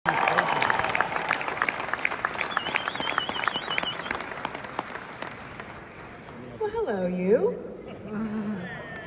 Well, hello, you.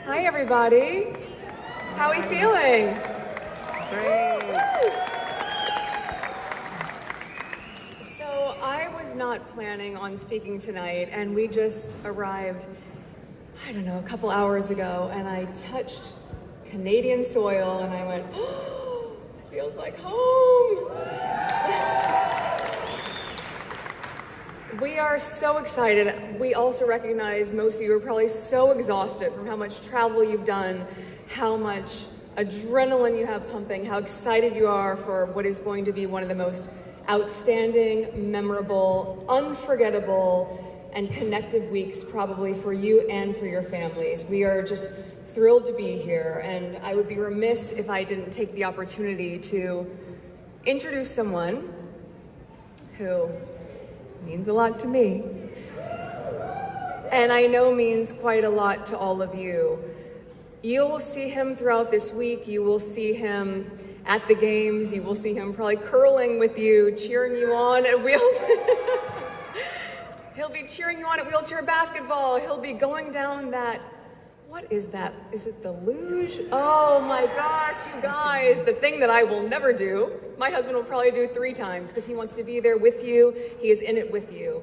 Hi, everybody. How are we feeling? Great. So I was not planning on speaking tonight, and we just arrived, I don't know, a couple hours ago, and I touched Canadian soil, and I went, oh, it feels like home. We are so excited. We also recognize most of you are probably so exhausted from how much travel you've done, how much adrenaline you have pumping, how excited you are for what is going to be one of the most outstanding, memorable, unforgettable, and connective weeks probably for you and for your families. We are just thrilled to be here, and I would be remiss if I didn't take the opportunity to introduce someone who means a lot to me, and I know means quite a lot to all of you. You will see him throughout this week. You will see him at the games. You will see him probably curling with you, cheering you on at He'll be cheering you on at wheelchair basketball. He'll be going down that, what is that? Is it the luge? Oh my gosh, you guys, the thing that I will never do. My husband will probably do 3 times because he wants to be there with you. He is in it with you.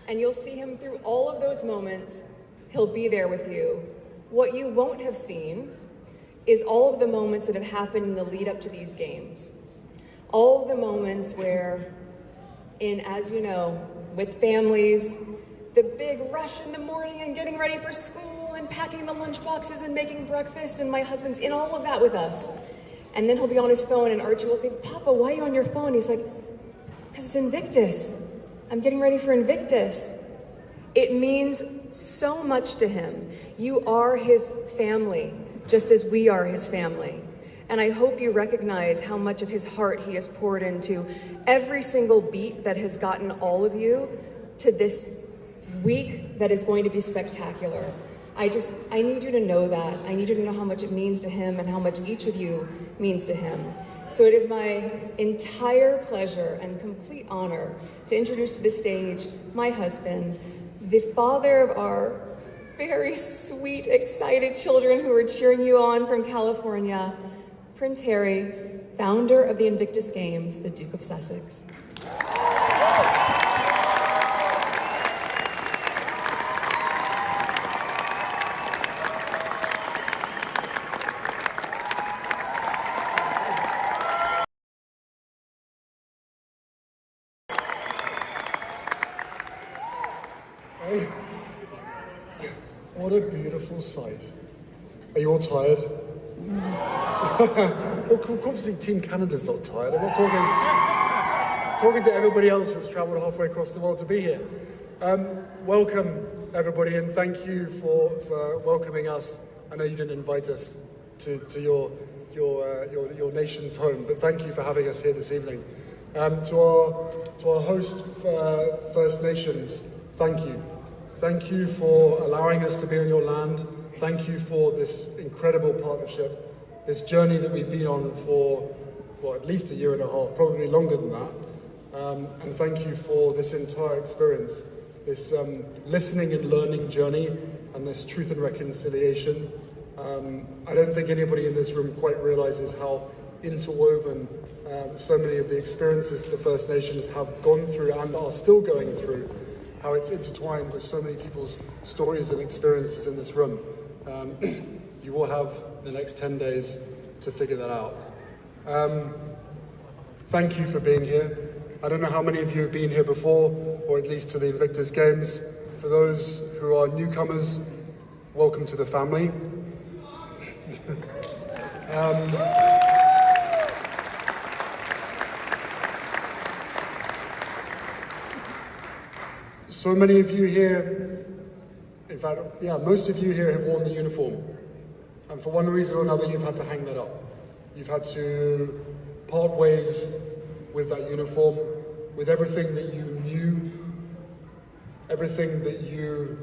And you'll see him through all of those moments. He'll be there with you. What you won't have seen is all of the moments that have happened in the lead up to these games. All of the moments where, as you know, with families, the big rush in the morning and getting ready for school and packing the lunch boxes and making breakfast, and my husband's in all of that with us. And then he'll be on his phone and Archie will say, Papa, why are you on your phone? He's like, because it's Invictus. I'm getting ready for Invictus. It means so much to him. You are his family, just as we are his family. And I hope you recognize how much of his heart he has poured into every single beat that has gotten all of you to this week that is going to be spectacular. I need you to know that. I need you to know how much it means to him and how much each of you means to him. So it is my entire pleasure and complete honor to introduce to the stage my husband, the father of our very sweet, excited children who are cheering you on from California, Prince Harry, founder of the Invictus Games, the Duke of Sussex. What a beautiful sight. Are you all tired? Well, obviously Team Canada's not tired. I'm not talking to everybody else that's traveled halfway across the world to be here. Welcome, everybody, and thank you for welcoming us. I know you didn't invite us to your nation's home, but thank you for having us here this evening. To our host First Nations, thank you. Thank you for allowing us to be on your land. Thank you for this incredible partnership, this journey that we've been on for, well, at least a year and a half, probably longer than that. And thank you for this entire experience, this listening and learning journey, and this truth and reconciliation. I don't think anybody in this room quite realizes how interwoven so many of the experiences that the First Nations have gone through and are still going through, how it's intertwined with so many people's stories and experiences in this room. You will have the next 10 days to figure that out. Thank you for being here. I don't know how many of you have been here before, or at least to the Invictus Games. For those who are newcomers, welcome to the family. So many of you here, in fact, yeah, most of you here have worn the uniform. And for one reason or another, you've had to hang that up. You've had to part ways with that uniform, with everything that you knew, everything that you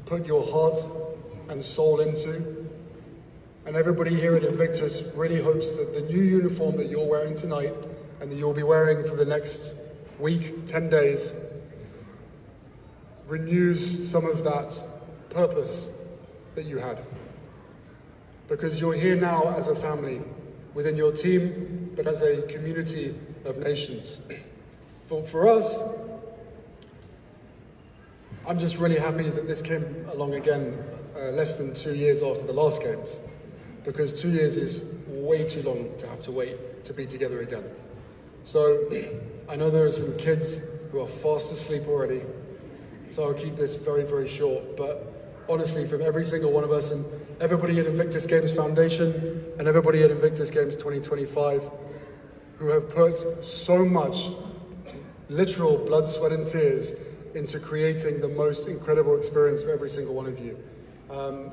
put your heart and soul into. And everybody here at Invictus really hopes that the new uniform that you're wearing tonight and that you'll be wearing for the next week, 10 days, renews some of that purpose that you had. Because you're here now as a family, within your team, but as a community of nations. For us, I'm just really happy that this came along again less than 2 years after the last games, because 2 years is way too long to have to wait to be together again. So I know there are some kids who are fast asleep already, so I'll keep this very, very short, but honestly, from every single one of us and everybody at Invictus Games Foundation and everybody at Invictus Games 2025 who have put so much literal blood, sweat and tears into creating the most incredible experience for every single one of you.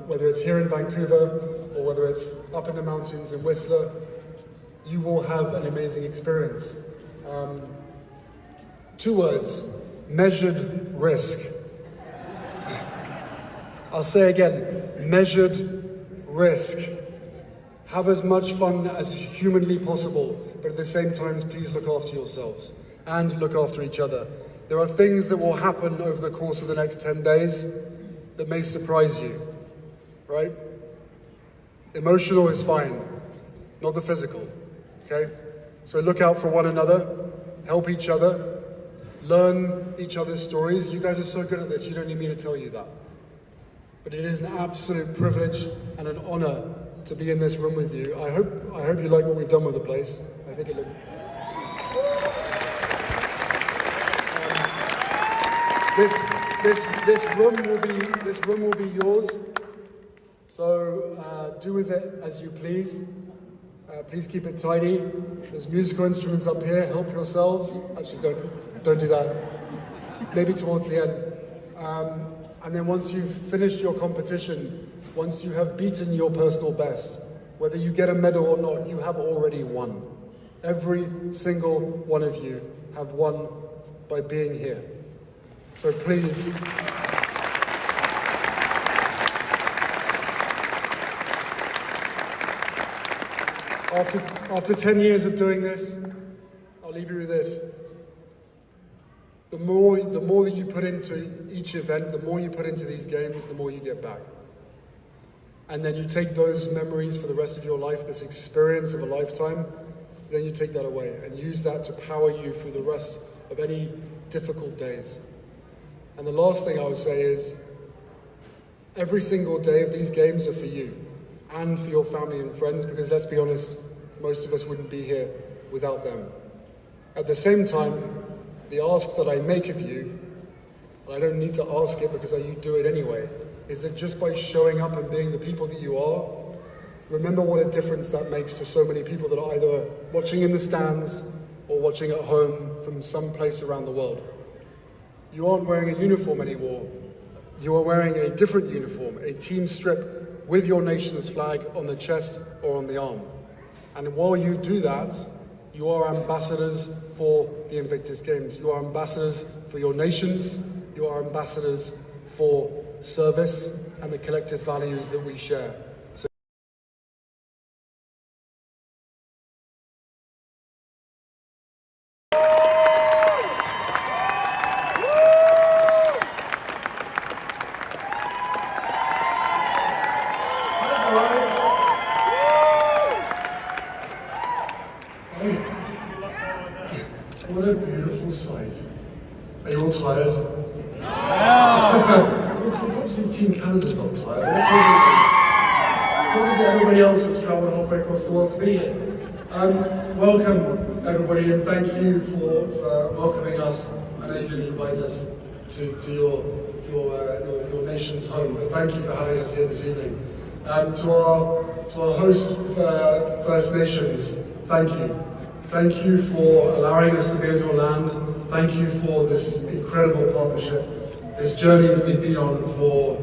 Whether it's here in Vancouver or whether it's up in the mountains in Whistler, you will have an amazing experience. 2 words, measured risk. I'll say again, measured risk. Have as much fun as humanly possible, but at the same time, please look after yourselves and look after each other. There are things that will happen over the course of the next 10 days that may surprise you, right? Emotional is fine, not the physical, okay? So look out for one another, help each other, learn each other's stories. You guys are so good at this, you don't need me to tell you that. But it is an absolute privilege and an honor to be in this room with you. I hope you like what we've done with the place. I think it looked... This room will be yours. So do with it as you please. Please keep it tidy. There's musical instruments up here. Help yourselves. Actually, don't do that. Maybe towards the end. And then once you've finished your competition, once you have beaten your personal best, whether you get a medal or not, you have already won. Every single one of you have won by being here. So please, after 10 years of doing this, I'll leave you with this. The more that you put into each event, the more you put into these games, the more you get back. And then you take those memories for the rest of your life, this experience of a lifetime, then you take that away and use that to power you through the rest of any difficult days. And the last thing I would say is, every single day of these games are for you and for your family and friends, because let's be honest, most of us wouldn't be here without them. At the same time, the ask that I make of you, and I don't need to ask it because you do it anyway, is that just by showing up and being the people that you are, remember what a difference that makes to so many people that are either watching in the stands or watching at home from some place around the world. You aren't wearing a uniform anymore. You are wearing a different uniform, a team strip with your nation's flag on the chest or on the arm. And while you do that, you are ambassadors for the Invictus Games. You are ambassadors for your nations. You are ambassadors for service and the collective values that we share. What a beautiful sight. Are you all tired? No! Obviously Team Canada's not tired. We're talking to everybody else that's travelled halfway across the world to be here. Welcome everybody, and thank you for welcoming us. I know you didn't invite us to your nation's home, but thank you for having us here this evening. To our host First Nations, thank you. Thank you for allowing us to be on your land. Thank you for this incredible partnership, this journey that we've been on for